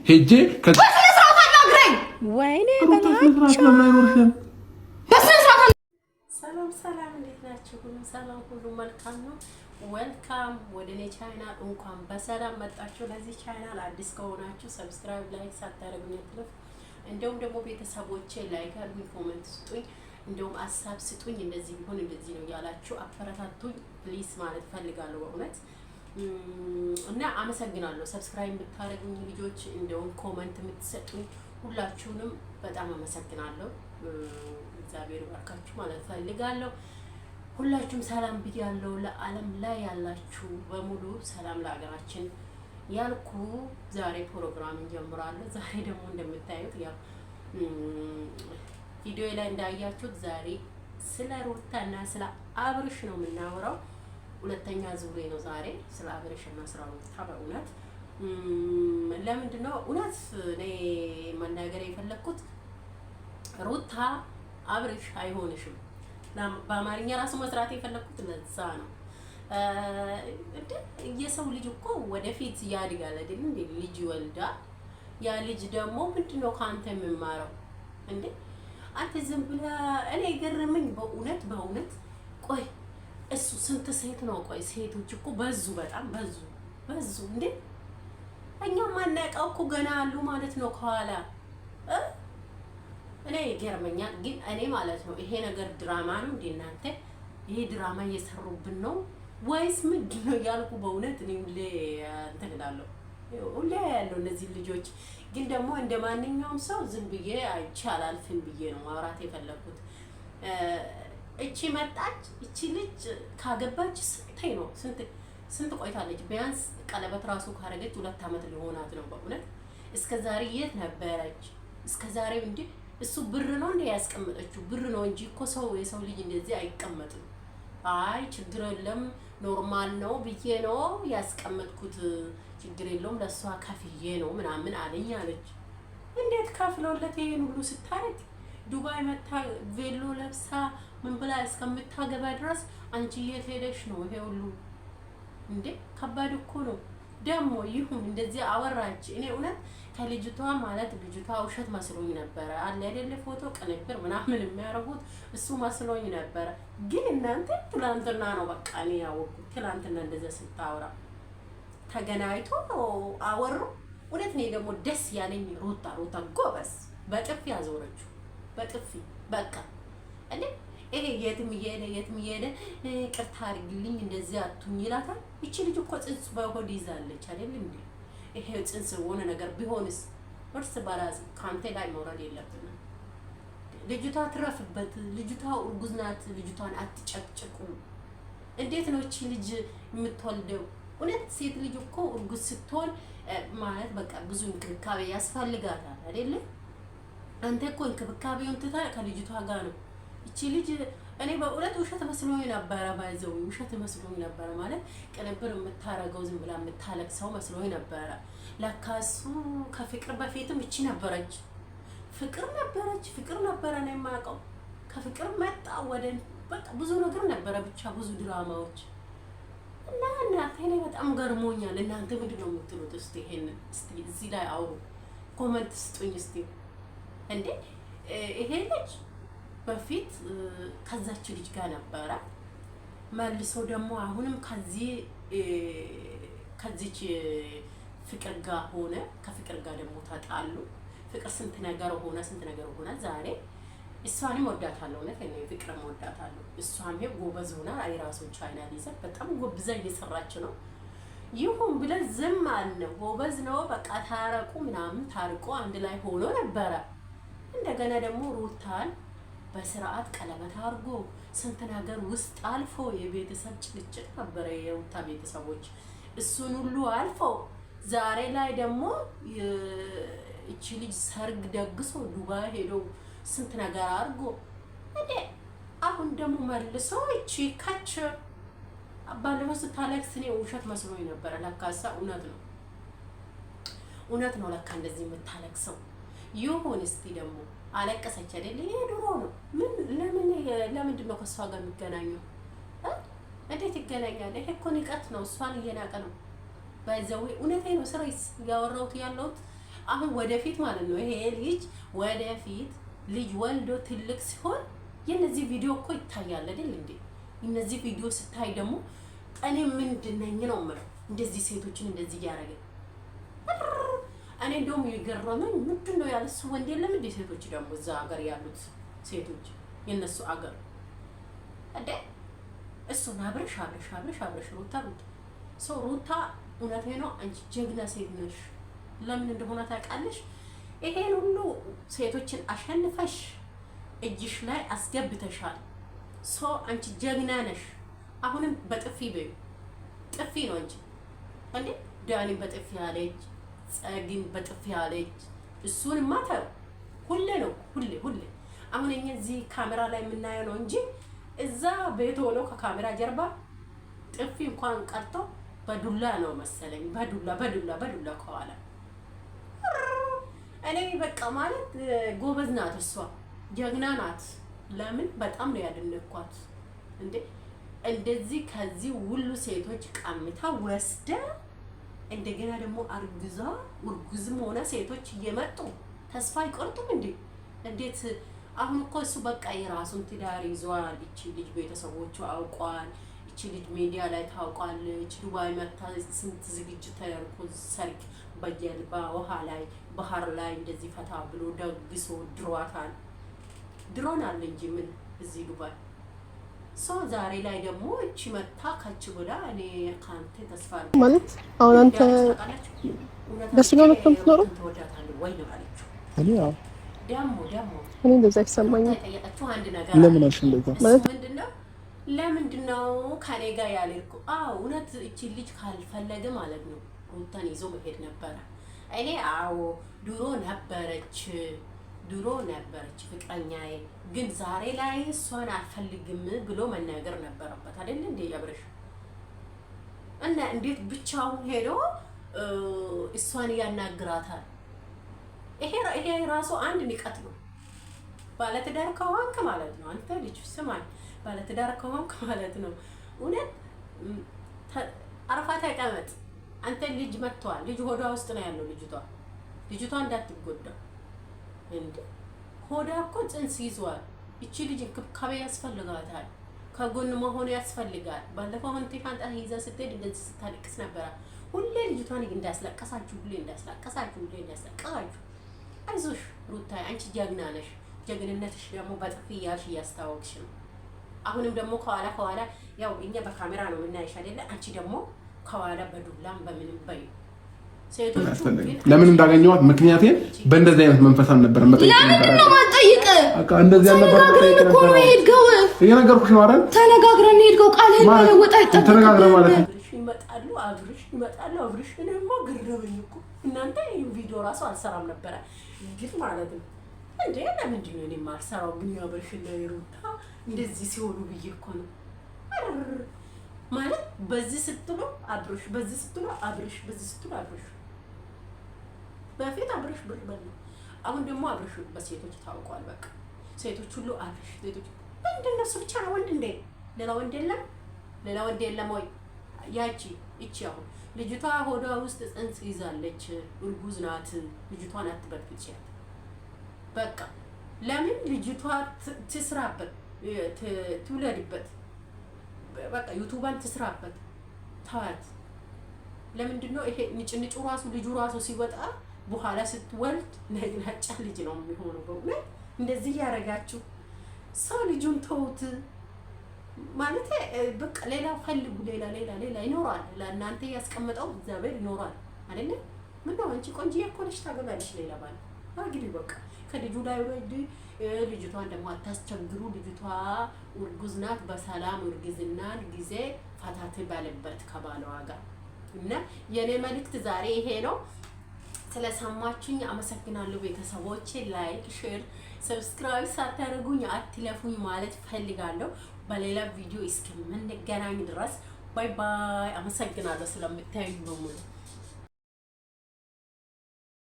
ሄጄ ወይኔ ሰላም እንዴት ናችሁ? ሁሉ ሰላም፣ ሁሉ መልካም ነው። ዌልካም ወደ እኔ ቻናል እንኳን በሰላም መጣችሁ። ለዚህ ቻናል አዲስ ከሆናችሁ ሰብስክራይብ፣ ላይክ ሳታደርጉኝ አትለፉ። እንደውም ደግሞ ቤተሰቦቼ ላይክ አድርጉኝ፣ ኮሜንት ስጡኝ፣ እንደውም ሀሳብ ስጡኝ። እንደዚህ ቢሆን እንደዚህ ነው ያላችሁ አበረታቱኝ ፕሊስ ማለት ፈልጋለሁ በእውነት እና አመሰግናለሁ። ሰብስክራይብ የምታደርጉኝ ልጆች፣ እንደውም ኮሜንት የምትሰጡኝ ሁላችሁንም በጣም አመሰግናለሁ። እግዚአብሔር ይባርካችሁ ማለት ፈልጋለሁ። ሁላችሁም ሰላም ብያለሁ። ለዓለም ላይ ያላችሁ በሙሉ ሰላም ለሀገራችን ያልኩ ዛሬ ፕሮግራም እንጀምራለን። ዛሬ ደግሞ እንደምታዩት ያው ቪዲዮ ላይ እንዳያችሁት ዛሬ ስለ ሩታና ስለ አብርሽ ነው የምናወራው። ሁለተኛ ዙሬ ነው ዛሬ ስለ አብርሽና ስለ ሩታ። በእውነት ለምንድነው እውነት እኔ መናገር የፈለኩት ሩታ አብርሽ አይሆንሽም። በአማርኛ ራሱ መስራት የፈለኩት ለዛ ነው። እንዴ የሰው ልጅ እኮ ወደፊት ያድጋል አይደል እንዴ? ልጅ ወልዳ ያ ልጅ ደግሞ ምንድነው ካንተ የምማረው እንዴ? አንተ ዝም ብለህ እኔ ገረመኝ በእውነት ቆይ እሱ ስንት ሴት ነው? ቆይ ሴቶች እኮ በዙ፣ በጣም በዙ እንዴ! እኛ ማናውቀው እኮ ገና አሉ ማለት ነው ከኋላ። እኔ ይገርመኛል። ግን እኔ ማለት ነው ይሄ ነገር ድራማ ነው እንዴ? እናንተ ይሄ ድራማ እየሰሩብን ነው ወይስ ምንድን ነው ያልኩ በእውነት እኔ ሁሌ እንትን እላለሁ። ሁሌ ያለው እነዚህ ልጆች ግን ደግሞ እንደ ማንኛውም ሰው ዝም ብዬ አይቼ አላልፍም ብዬ ነው ማውራት የፈለኩት። እቺ መጣች፣ እቺ ልጅ ካገባች ስንት ቆይታለች? ቢያንስ ቀለበት ራሱ ካረገች 2 አመት ሊሆናት ነው። በእውነት እስከዛሬ የት ነበረች? እስከዛሬ እንዴ እሱ ብር ነው እንደ ያስቀመጠችው ብር ነው እንጂ እኮ የሰው ልጅ እንደዚህ አይቀመጥም። አይ ችግር የለም ኖርማል ነው ብዬ ነው ያስቀመጥኩት፣ ችግር የለውም ለሷ ከፍዬ ነው ምናምን አለኝ አለች። እንዴት ከፍሎለት ይሄን ሁሉ ስታረግ ዱባይ መታ ቬሎ ለብሳ ምን ብላ እስከምታገባ ድረስ አንቺ የት ሄደሽ ነው ይሄ ሁሉ እንዴ? ከባድ እኮ ነው ደግሞ። ይሁን እንደዚህ አወራች። እኔ እውነት ከልጅቷ ማለት ልጅቷ ውሸት መስሎኝ ነበረ አለ አይደለ? ፎቶ ቅንብር ምናምን የሚያደርጉት እሱ መስሎኝ ነበረ። ግን እናንተ ትላንትና ነው በቃ እኔ ያወቅኩት። ትላንትና እንደዛ ስታወራ ተገናኝቶ አወሩ። እውነት ነው ደግሞ ደስ ያለኝ ሩታ ጎበዝ በጥፊ ያዞረችው በጥፊ በቃ እንዴ ይሄ የትም እየሄደ ቅርታ አድርግልኝ እንደዚህ አቱኝ ይላታል። እቺ ልጅ እኮ ጽንስ በሆድ ይዛለች አይደል እንዴ? ይሄ ጽንስ ሆነ ነገር ቢሆንስ እርስ በራስ ካንተ ላይ መውረድ የለብንም። ልጅቷ ትረፍበት። ልጅቷ እርጉዝ ናት። ልጅቷን አትጨቅጭቁ። እንዴት ነው እቺ ልጅ የምትወልደው? እውነት ሴት ልጅ እኮ እርጉዝ ስትሆን ማለት በቃ ብዙ እንክብካቤ ያስፈልጋታል አይደል? አንተ እኮ እንክብካቤውን ትታ ከልጅቷ ጋር ነው። እቺ ልጅ እኔ በእውነት ውሸት መስሎኝ ነበረ። ባይዘው ውሸት መስሎኝ ነበረ ማለት ቅንብር የምታረገው ዝም ብላ የምታለቅሰው መስሎኝ ነበረ። ለካሱ ከፍቅር በፊትም እቺ ነበረች። ፍቅር ነበረ ነው የማውቀው። ከፍቅር መጣ ወደ በቃ ብዙ ነገር ነበረ፣ ብቻ ብዙ ድራማዎች እና እናንተ እኔ በጣም ገርሞኛል። እናንተ ምንድን ነው የምትሉት? እስቲ ይሄንን እዚህ ላይ አውሩ፣ ኮሜንት ስጡኝ እስቲ። እንዴ ይሄ ልጅ በፊት ከዛች ልጅ ጋር ነበረ፣ መልሶ ደግሞ አሁንም ከዚች ፍቅር ጋር ሆነ። ከፍቅር ጋር ደግሞ ተጣሉ። ፍቅር ስንት ነገር ሆነ። ዛሬ እሷንም ወዳታለሁ፣ እውነት እኔ ፍቅርም ወዳታለሁ። እሷም ይሄ ጎበዝ ሆና የራሱን ቻናል ይዛ በጣም ጎብዛ እየሰራች ነው። ይሁን ብለን ዝም አልን። ጎበዝ ነው በቃ ታረቁ ምናምን ታርቆ አንድ ላይ ሆኖ ነበረ። እንደገና ደግሞ ሩታን በስርዓት ቀለበት አድርጎ ስንት ነገር ውስጥ አልፎ የቤተሰብ ጭቅጭቅ ነበረ የሩታ ቤተሰቦች። እሱን ሁሉ አልፎ ዛሬ ላይ ደግሞ እቺ ልጅ ሰርግ ደግሶ ዱባይ ሄዶ ስንት ነገር አድርጎ እንዴ አሁን ደግሞ መልሶ እቺ ካች ባለፈው ስታለቅስ እኔ ውሸት መስሎኝ ነበረ። ለካሳ እውነት ነው ለካ እንደዚህ የምታለቅሰው። ይሁን እስቲ ደግሞ አለቀሰች አይደል? ይሄ ድሮ ነው። ለምንድን ነው ከሷ ጋር የሚገናኘው? እንዴት ይገናኛል? ይሄ እኮ ንቀት ነው። እሷን እየናቀ ነው። ባይዘው እውነቴ ነው። ስሬስ ያወራሁት ያለሁት አሁን ወደፊት ማለት ነው ይሄ ልጅ ወደፊት ልጅ ወልዶ ትልቅ ሲሆን የነዚህ ቪዲዮ እኮ ይታያል አይደል እንዴ? እነዚህ ቪዲዮ ስታይ ደግሞ እኔ ምንድነኝ ነው የምለው እንደዚህ ሴቶችን እንደዚህ ያደረገ እኔ እንደውም ይገርመኝ ምንድነው ያለሱ ወንድ የለም እንዴ? ሴቶች ደግሞ እዛ ሀገር ያሉት ሴቶች የነሱ ሀገር አደ እሱ አብረሽ ሩታ ሩታ እውነቴ ነው አንቺ ጀግና ሴት ነሽ። ለምን እንደሆነ ታውቃለሽ? ይሄን ሁሉ ሴቶችን አሸንፈሽ እጅሽ ላይ አስገብተሻል። አንቺ ጀግና ነሽ። አሁንም በጥፊ በይ ጥፊ ነው እንጂ እንዴ ዳኒ በጥፊ ያለች ጸጊን በጥፊ ያለች እሱንማ ተው ሁሌ ነው ሁሌ አሁን እኛ እዚህ ካሜራ ላይ የምናየው ነው እንጂ እዛ ቤት ሆኖ ከካሜራ ጀርባ ጥፊ እንኳን ቀርቶ በዱላ ነው መሰለኝ በዱላ ከኋላ እኔ በቃ ማለት ጎበዝ ናት እሷ ጀግና ናት። ለምን በጣም ነው ያደነኳት እንዴ እንደዚህ ከዚህ ሁሉ ሴቶች ቀምታ ወስደ እንደገና ደግሞ እርጉዝም ሆነ ሴቶች እየመጡ ተስፋ አይቆርጡም እንዴ? እንዴት አሁን እኮ እሱ በቃ የራሱን ትዳር ይዟል። እቺ ልጅ ቤተሰቦቹ አውቋል። እቺ ልጅ ሚዲያ ላይ ታውቃለች። ዱባይ መታ ስንት ዝግጅት ተደርጎ ሰርግ በጀልባ ውሃ ላይ ባህር ላይ እንደዚህ ፈታ ብሎ ደግሶ ድሮናል እንጂ ምን እዚህ ዱባይ ዛሬ ላይ ደግሞ እቺ መታ ከች ብላ እኔ ካንተ ተስፋ ማለት አሁን አንተ ደስ ነው የምትኖረው ወይ ነው አለችው። ደሞ እኔ እንደዛ ይሰማኛል። ጠየቀችው አንድ ነገር ለምን አልሽ እንደዛ ማለት ለምንድነው ከኔ ጋር ያልኩ? እውነት እቺ ልጅ ካልፈለገ ማለት ነው ሩታን ይዞ መሄድ ነበረ። እኔ ድሮ ነበረች ፍቅረኛዬ፣ ግን ዛሬ ላይ እሷን አልፈልግም ብሎ መናገር ነበረበት አይደል እንዴ ያብረሽ? እና እንዴት ብቻውን ሄዶ እሷን ያናግራታል? ይሄ ራሱ አንድ ንቀት ነው። ባለትዳር ከሆንክ ማለት ነው አንተ ልጅ ስማኝ፣ ባለትዳር ከሆንክ ማለት ነው እውነት አረፋ ተቀመጥ። አንተ ልጅ መጥቷል፣ ልጅ ሆዷ ውስጥ ነው ያለው። ልጅቷ እንዳትጎዳ እንዴ ሆዳ እኮ ጽንስ ይዟል። እቺ ልጅ እንክብካቤ ያስፈልጋታል፣ ከጎን መሆን ያስፈልጋል። ባለፈው አንተ ፋንታ ይዛ ስትሄድ እንደዚህ ስታለቅስ ነበር። ሁሌ ልጅቷን እንዳስለቀሳችሁ አይዞሽ ሩታ አንቺ ጀግና ነሽ። ጀግንነትሽ ደግሞ በጥፊ ያልሽ እያስታወቅሽ ነው። አሁንም ደግሞ ከኋላ ያው እኛ በካሜራ ነው የምናይሽ አይደለ? አንቺ ደግሞ ከኋላ በዱላም በምንም በይ ሴቶቹ ለምን እንዳገኘዋት ምክንያቴን በእንደዚህ አይነት መንፈስ አልነበረም መጠየቅ ነበር። ለምን ነው ማጠይቅ? እንደዚህ አልነበረም መጠየቅ ነበር። እየነገርኩሽ ነው አይደል? ተነጋግረን ሄድከው ቃልህን መለወጥ አይጠበቅም። ተነጋግረን ማለት ነው። ይመጣሉ አብርሽ እኔማ ገረመኝ እኮ እናንተ ይሄን ቪዲዮ ራሱ አልሰራም ነበር ግን ማለት ነው እንዴ ለምንድን ነው እኔ ማልሰራው? ግን አብርሽ እና ሩታ እንደዚህ ሲሆኑ ብዬ እኮ ነው ማለት በዚህ ስትሉ አብርሽ በፊት አብርሽ ብርበል ነው። አሁን ደግሞ አብርሽ በሴቶች ታውቋል። በቃ ሴቶች ሁሉ አብርሽ ሴቶች ምንድነው እሱ ብቻ ነው ወንድ እንዴ? ሌላ ወንድ የለም ወይ? እቺ አሁን ልጅቷ ሆዷ ውስጥ ጽንስ ይዛለች፣ እርጉዝ ናት። ልጅቷን አትበጥብጪያት በቃ። ለምን ልጅቷ ትስራበት ትውለድበት በቃ ዩቲዩብን ትስራበት ታዋት። ለምንድነው ይሄ ንጭንጩ ራሱ ልጁ ራሱ ሲወጣ በኋላ ስትወልድ ነጭ ልጅ ነው የሚሆነው። በእውነት እንደዚህ ያረጋችሁ ሰው ልጁን ተውት ማለት በቃ ሌላ ፈልጉ። ሌላ ይኖራል። ለእናንተ ያስቀመጠው እግዚአብሔር ይኖራል አይደል? ምን ነው አንቺ ቆንጆ እኮ ነሽ ታገባለሽ ሌላ ባል አግቢ በቃ ከልጁ ላይ ወይድ ልጅቷን ደግሞ አታስቸግሩ። ልጅቷ እርጉዝ ናት። በሰላም እርግዝናን ጊዜ ፈታት ባለበት ከባሏ ጋር እና የኔ መልእክት ዛሬ ይሄ ነው። ስለሰማችሁኝ አመሰግናለሁ ቤተሰቦቼ። ላይክ፣ ሼር፣ ሰብስክራይብ ሳታደርጉኝ አትለፉኝ ማለት ፈልጋለሁ። በሌላ ቪዲዮ እስከምንገናኝ ድረስ ባይ ባይ። አመሰግናለሁ ስለምታዩኝ በሙሉ።